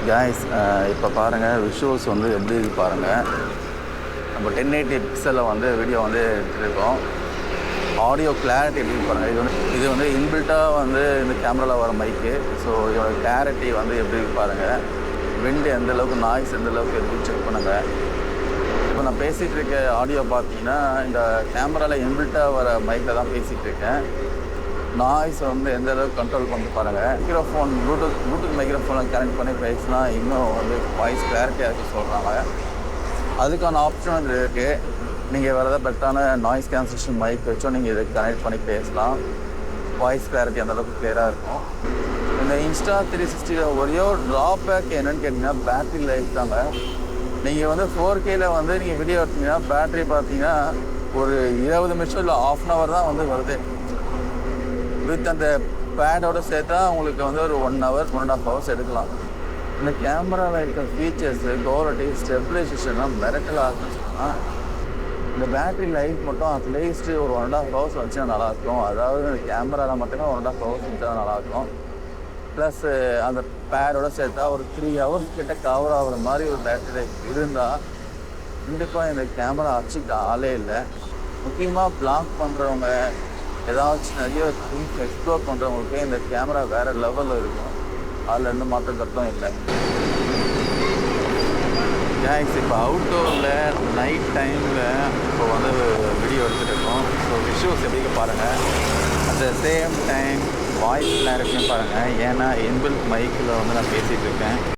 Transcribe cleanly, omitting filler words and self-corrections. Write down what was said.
Case இப்போ பாருங்கள் visuals வந்து எப்படி இருக்கு பாருங்கள். நம்ம 1080 பிக்சலில் வந்து வீடியோ வந்து எடுத்துருக்கோம். ஆடியோ கிளாரிட்டி எப்படி பாருங்கள். இது வந்து இன்பில்ட்டாக வந்து இந்த கேமராவில் வர மைக்கு. ஸோ இதோட கிளாரிட்டி வந்து எப்படி இருக்கு பாருங்கள். விண்டு எந்த அளவுக்கு, நாய்ஸ் எந்த அளவுக்கு இருக்குன்னு செக் பண்ணுங்கள். இப்போ நான் பேசிகிட்டு இருக்க ஆடியோ பார்த்தீங்கன்னா இந்த கேமராவில் இன்பில்ட்டாக வர மைக்கில் தான் பேசிகிட்டு இருக்கேன். நாய்ஸ் வந்து எந்த அளவுக்கு கண்ட்ரோல் பண்ணி பாருங்கள். மைக்ரோஃபோன் ப்ளூடூத் மைக்ரோஃபோனில் கனெக்ட் பண்ணி பேசினா இன்னும் வந்து வாய்ஸ் கிளாரிட்டியாக இருக்குது சொல்கிறாங்க. அதுக்கான ஆப்ஷன் வந்து இருக்குது. நீங்கள் வேறு ஏதாவது பெட்டரான நாய்ஸ் கேன்சலேஷன் மைக் வச்சோ நீங்கள் இதை கனெக்ட் பண்ணி பேசலாம். வாய்ஸ் கிளாரிட்டி அந்தளவுக்கு கிளியராக இருக்கும். இந்த Insta360 ஒரே ஒரு ட்ராபேக் என்னென்னு கேட்டிங்கன்னா பேட்ரி லைஃப் தாங்க. நீங்கள் வந்து 4Kயில் வந்து நீங்கள் வீடியோ எடுத்தீங்கன்னா பேட்ரி பார்த்தீங்கன்னா ஒரு 20 நிமிஷம் இல்லை ½ hour தான் வந்து வருது. வித் அந்த பேடோடு சேர்த்தா உங்களுக்கு வந்து ஒரு 1 hour 1.5 hours எடுக்கலாம். இந்த கேமராவில் இருக்கிற ஃபீச்சர்ஸு, குவாலிட்டி, ஸ்டெபிலைசேஷன்லாம் மிரட்டலாக இருந்துச்சுன்னா இந்த பேட்ரி லைஃப் மட்டும் அட்லீஸ்ட்டு ஒரு 1.5 hours வச்சா நல்லாயிருக்கும். அதாவது இந்த கேமராவில் மட்டுமே 1.5 hours வச்சா நல்லாயிருக்கும். ப்ளஸ் அந்த பேடோடு சேர்த்தா ஒரு 3 hours கிட்ட கவர் ஆகிற மாதிரி ஒரு பேட்ரி லைஃப் இருந்தால் கண்டிப்பாக இந்த கேமரா அடிச்சுக்க ஆளே இல்லை. முக்கியமாக பிளாக் பண்ணுறவங்க, ஏதாச்சும் நிறைய திங்ஸ் எக்ஸ்ப்ளோர் பண்ணுறவங்களுக்கு இந்த கேமரா வேறு லெவலில் இருக்கும். அதில் எந்த மாற்ற கருத்தும் இல்லை. கேஸ் இப்போ அவுட்டோரில் நைட் டைமில் இப்போ வந்து வீடியோ எடுத்துகிட்டு இருக்கோம். ஸோ விஷுவல்ஸ் எப்படி பாருங்கள். At the same time voice கிளாரிட்டியும் பாருங்கள். ஏன்னா இன்பில்ட் மைக்கில் வந்து நான் பேசிகிட்டு இருக்கேன்.